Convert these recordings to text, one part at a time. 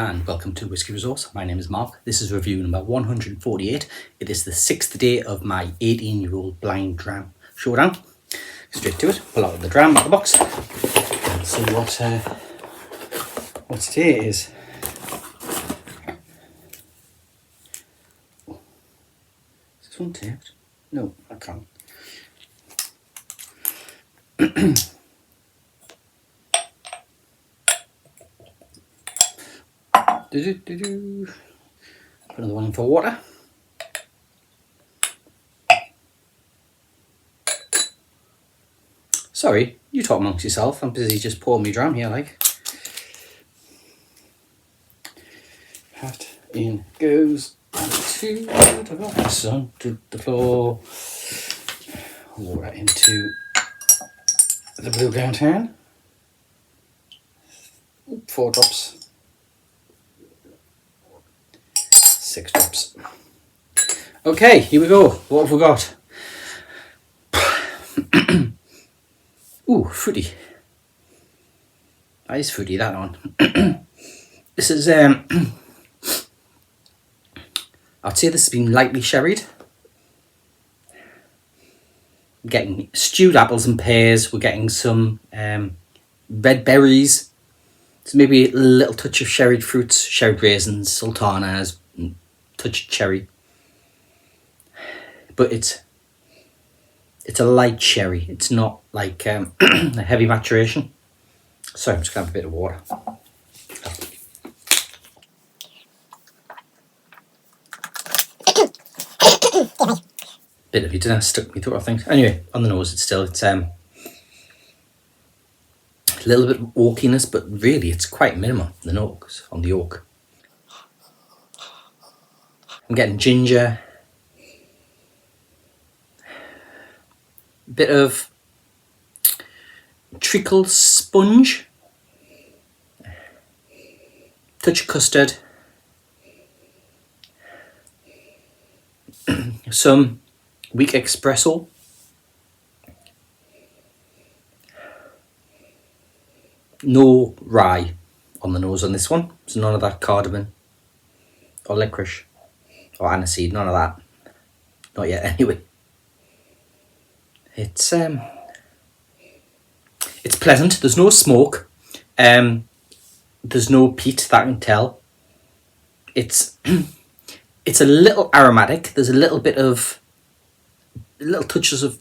and welcome to Whisky Resource. My name is Mark. This is review number 148. It is the 6th day of my 18-year-old blind dram showdown. Straight to it, pull out the dram out of the box and see what today is. Is this one taped? No, I can't. Put another one in for water. Sorry, you talk amongst yourself. I'm busy just pouring me dram here, like. Hat in goes to the box, onto the floor. Water into the blue ground hand. 4 drops. 6 drops. Okay, here we go. What have we got? Ooh, fruity. That is fruity, that one. This is, I'd say this has been lightly sherried. We're getting stewed apples and pears. We're getting some red berries. So maybe a little touch of sherried fruits, sherried raisins, sultanas, touch of cherry. But it's a light sherry. It's not like a heavy maturation. Sorry, I'm just going to have a bit of water. Bit of it stuck me through, I think. Anyway, on the nose, it's a little bit of oakiness, but really it's quite minimal. The notes on the oak. I'm getting ginger. Bit of treacle sponge, touch of custard, some weak espresso, no rye on the nose on this one, so none of that cardamom or licorice or aniseed, none of that, not yet anyway. It's pleasant. There's no smoke. There's no peat, that I can tell. It's a little aromatic. There's a little touches of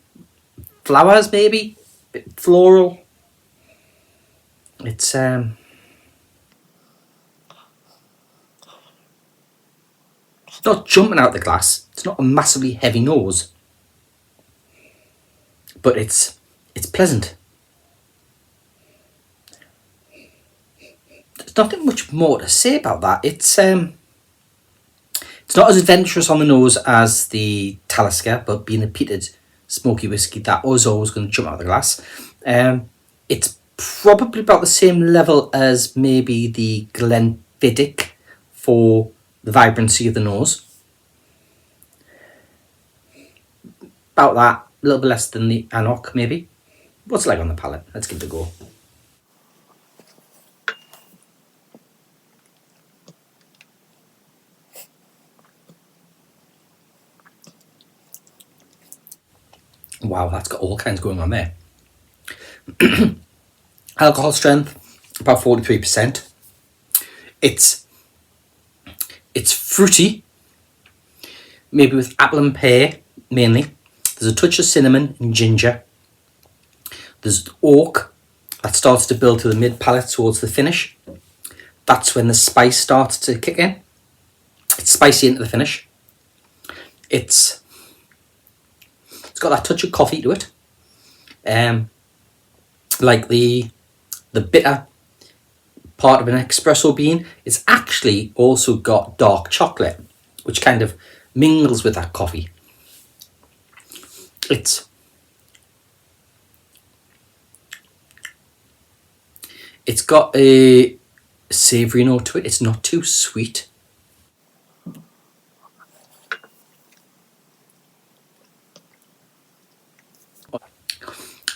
flowers, maybe, a bit floral. It's not jumping out the glass. It's not a massively heavy nose. But it's pleasant. There's nothing much more to say about that. It's not as adventurous on the nose as the Talisker, but being a peated smoky whiskey, that was always going to jump out of the glass. It's probably about the same level as maybe the Glenfiddich for the vibrancy of the nose. About that. A little bit less than the Anok, maybe. What's it like on the palate? Let's give it a go. Wow, that's got all kinds going on there. Alcohol strength, about 43%. It's fruity, maybe with apple and pear, mainly. There's a touch of cinnamon and ginger. There's oak that starts to build to the mid-palate towards the finish. That's when the spice starts to kick in. It's spicy into the finish. It's got that touch of coffee to it. Like the bitter part of an espresso bean. It's actually also got dark chocolate, which kind of mingles with that coffee. It's got a savoury note to it. It's not too sweet.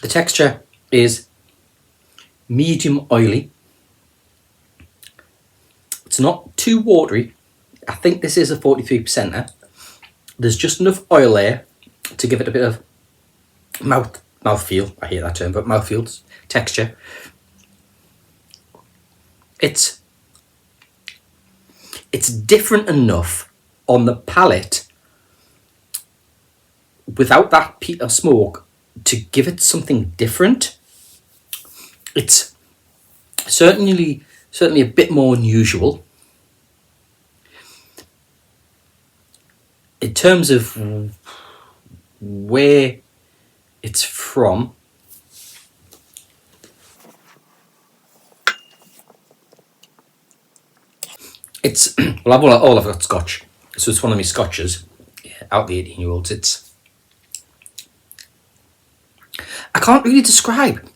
The texture is medium oily. It's not too watery. I think this is a 43%er. There's just enough oil there to give it a bit of mouthfeel. I hate that term, but mouthfeel texture. It's different enough on the palate without that peat or smoke to give it something different. It's certainly a bit more unusual. In terms of where it's from, it's well, I've got Scotch, so it's one of my Scotches out the 18-year-olds. I can't really describe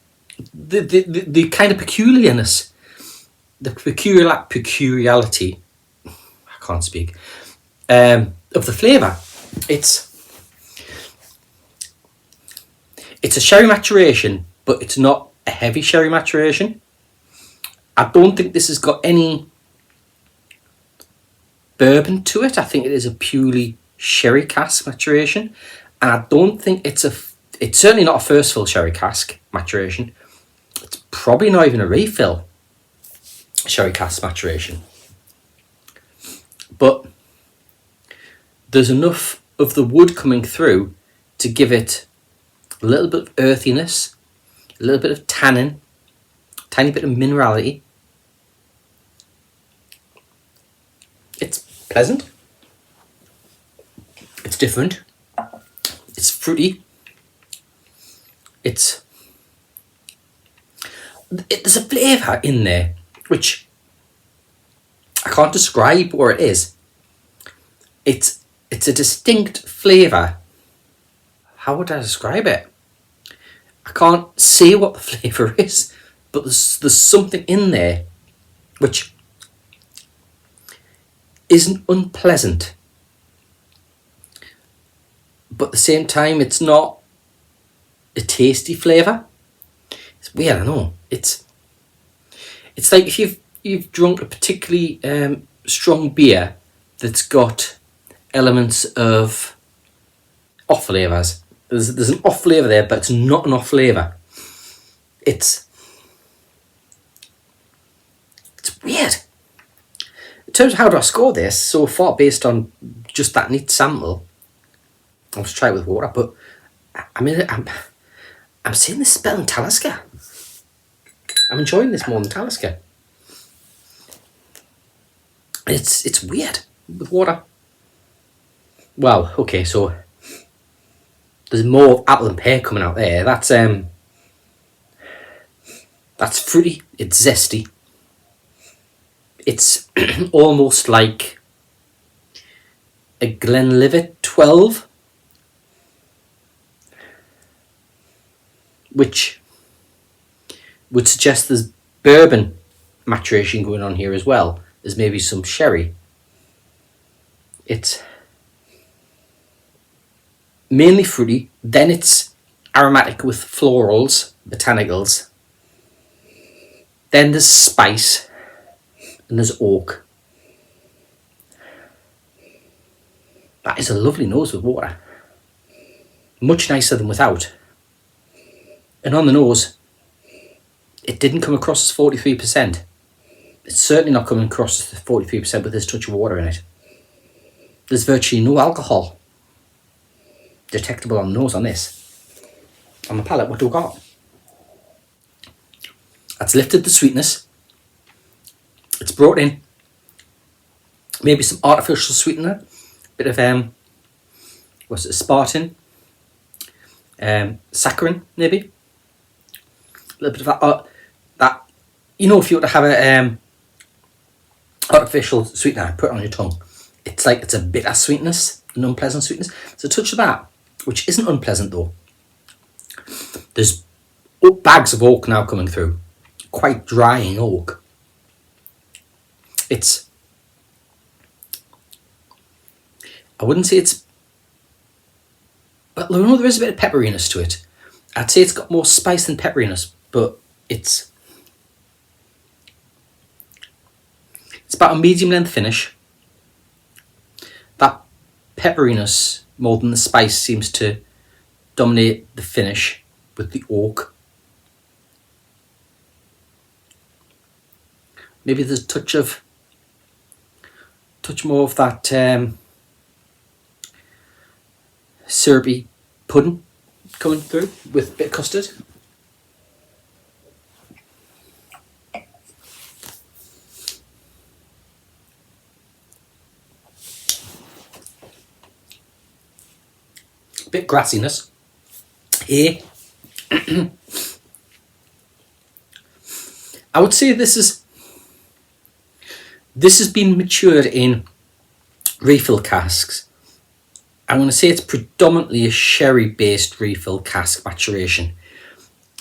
the kind of peculiarness, the peculiarity. I can't speak. Of the flavour. It's a sherry maturation, but it's not a heavy sherry maturation. I don't think this has got any bourbon to it. I think it is a purely sherry cask maturation, and I don't think it's certainly not a first fill sherry cask maturation. It's probably not even a refill sherry cask maturation. But there's enough of the wood coming through to give it a little bit of earthiness, a little bit of tannin, a tiny bit of minerality. It's pleasant. It's different. It's fruity. There's a flavour in there which I can't describe where it is. It's a distinct flavour. How would I describe it? I can't say what the flavour is, but there's something in there which isn't unpleasant. But at the same time, it's not a tasty flavour. It's weird, I know. It's like if you've drunk a particularly strong beer that's got elements of off flavours. There's an off flavour there, but it's not an off flavour. It's weird. In terms of how do I score this so far, based on just that neat sample, I'll just try it with water. But I'm seeing this better than Talisker. I'm enjoying this more than Talisker. It's weird with water. Wow, okay, so there's more apple and pear coming out there. That's fruity, it's zesty. It's almost like a Glenlivet 12, which would suggest there's bourbon maturation going on here as well. There's maybe some sherry. It's mainly fruity, then it's aromatic with florals, botanicals. Then there's spice, and there's oak. That is a lovely nose with water. Much nicer than without. And on the nose, it didn't come across as 43%. It's certainly not coming across as 43% with this touch of water in it. There's virtually no alcohol detectable on the nose on this. On the palate, what do we got? That's lifted the sweetness. It's brought in maybe some artificial sweetener, bit of aspartame, saccharin maybe, a little bit of that. You know, if you were to have a artificial sweetener, put it on your tongue. It's like it's a bitter sweetness, an unpleasant sweetness. It's a touch of that, which isn't unpleasant though. There's bags of oak now coming through, quite drying oak. I wouldn't say it's, but there is a bit of pepperiness to it. I'd say it's got more spice than pepperiness, but it's It's about a medium length finish. That pepperiness more than the spice seems to dominate the finish with the oak. Maybe there's a touch more of that syrupy pudding coming through with a bit of custard. Bit grassiness here. I would say this has been matured in refill casks. I'm going to say it's predominantly a sherry based refill cask maturation.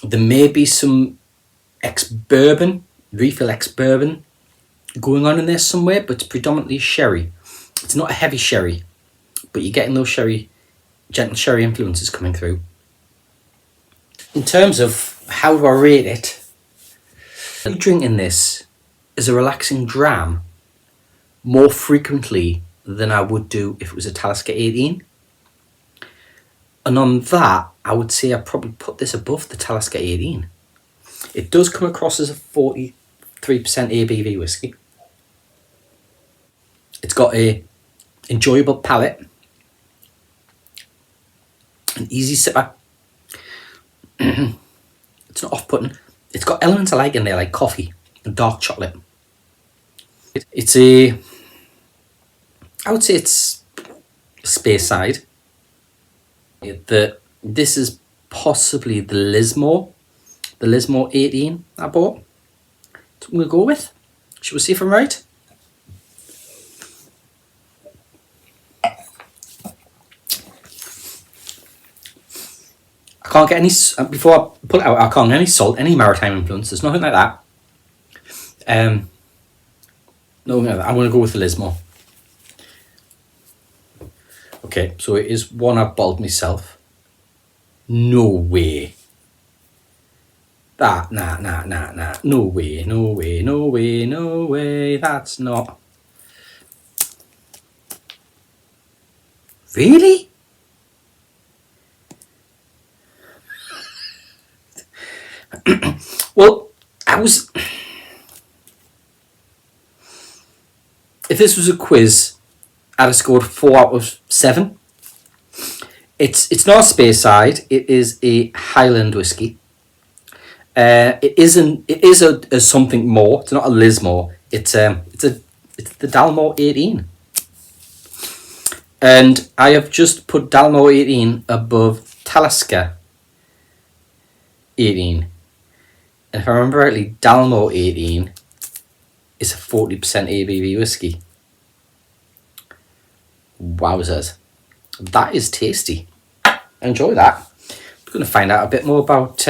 There may be some refill ex-bourbon going on in there somewhere, but it's predominantly sherry. It's not a heavy sherry, but you're getting those gentle sherry influences coming through. In terms of how do I rate it, drinking this as a relaxing dram more frequently than I would do if it was a Talisker 18. And on that, I would say I probably put this above the Talisker 18. It does come across as a 43% ABV whiskey. It's got a enjoyable palate, an easy sipper. It's not off-putting. It's got elements I like in there, like coffee and dark chocolate. I would say it's Speyside. This is possibly the Lismore 18 I bought. That's what I'm going to go with. Should we see if I'm right? I can't get any, before I pull it out, I can't get any salt, any maritime influence. There's nothing like that. No, I'm going to go with the Lismore. Okay, so it is one I've bottled myself. No way. Nah. No way. That's not. Really? Well, if this was a quiz, I'd have scored 4 out of 7. It's not a Speyside. It is a Highland whiskey. It is a something more. It's not a Lismore. It's the Dalmore 18. And I have just put Dalmore 18 above Talisker 18. And if I remember rightly, Dalmore 18 is a 40% ABV whiskey. Wowzers. That is tasty. Enjoy that. We're going to find out a bit more about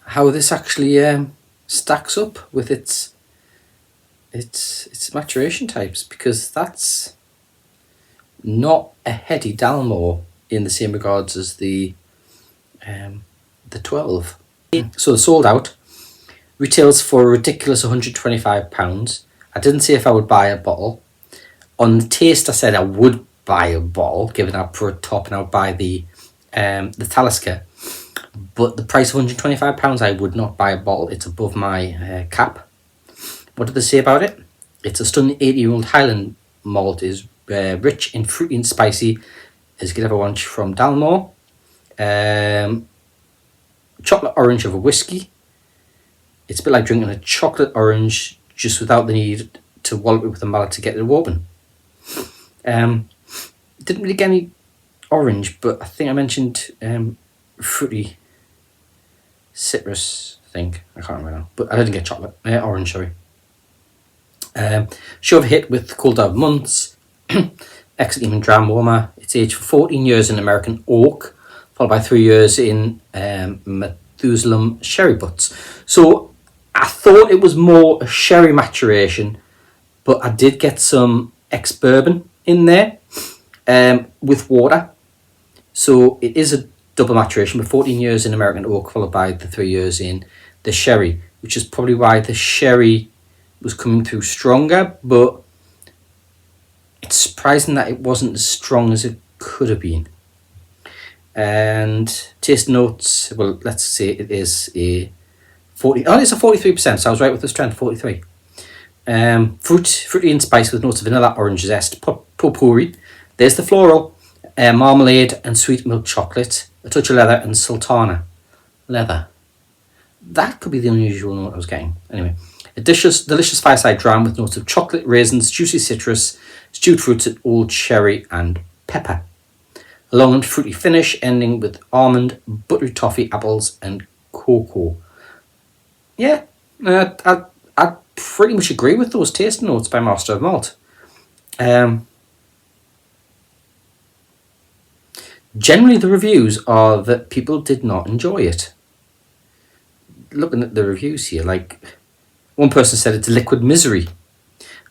how this actually stacks up with its maturation types, because that's not a heady Dalmore in the same regards as the 12. So sold out. Retails for a ridiculous £125. I didn't say if I would buy a bottle. On the taste, I said I would buy a bottle, given I put a top and I would buy the Talisker. But the price of £125, I would not buy a bottle. It's above my cap. What did they say about it? It's a stunning 80-year-old Highland malt. Is rich in fruity and spicy, as you could ever want from Dalmore. Chocolate orange of a whiskey. It's a bit like drinking a chocolate orange, just without the need to wallop it with a mallet to get it open. Didn't really get any orange, but I think I mentioned fruity citrus, I think. I can't remember now. But I didn't get chocolate. Orange, sorry. Show of hit with cooled down months. Excellent even dram warmer. It's aged for 14 years in American oak, followed by 3 years in Methuselah sherry butts. So I thought it was more a sherry maturation, but I did get some ex-bourbon in there with water. So it is a double maturation, but 14 years in American oak, followed by the 3 years in the sherry, which is probably why the sherry was coming through stronger, but it's surprising that it wasn't as strong as it could have been. And taste notes, well, let's say it is a 40. Oh, it's a 43%, so I was right with the strength, 43. Fruity and spice with notes of vanilla, orange zest, potpourri. There's the floral, marmalade and sweet milk chocolate, a touch of leather and sultana. Leather. That could be the unusual note I was getting. Anyway, a delicious fireside dram with notes of chocolate, raisins, juicy citrus, stewed fruits, old cherry and pepper. A long and fruity finish ending with almond, buttery toffee, apples and cocoa. Yeah, I pretty much agree with those taste notes by Master of Malt. Generally, the reviews are that people did not enjoy it. Looking at the reviews here, like one person said it's a liquid misery.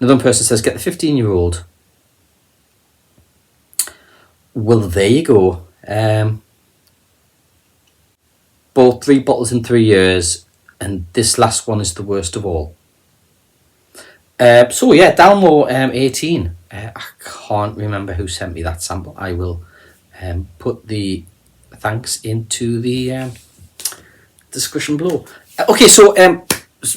Another person says get the 15-year-old. Well, there you go. Bought 3 bottles in 3 years, and this last one is the worst of all. So yeah, Dalmore 18. I can't remember who sent me that sample. I will put the thanks into the discussion below. Okay, so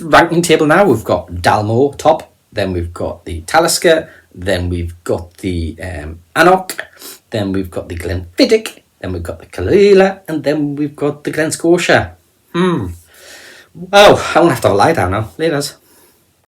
ranking table now. We've got Dalmore top, then we've got the Talisker, then we've got the Annock, then we've got the Glenfiddich, then we've got the Kalila, and then we've got the Glen Scotia. Wow, I'm gonna have to lie down now. Laters.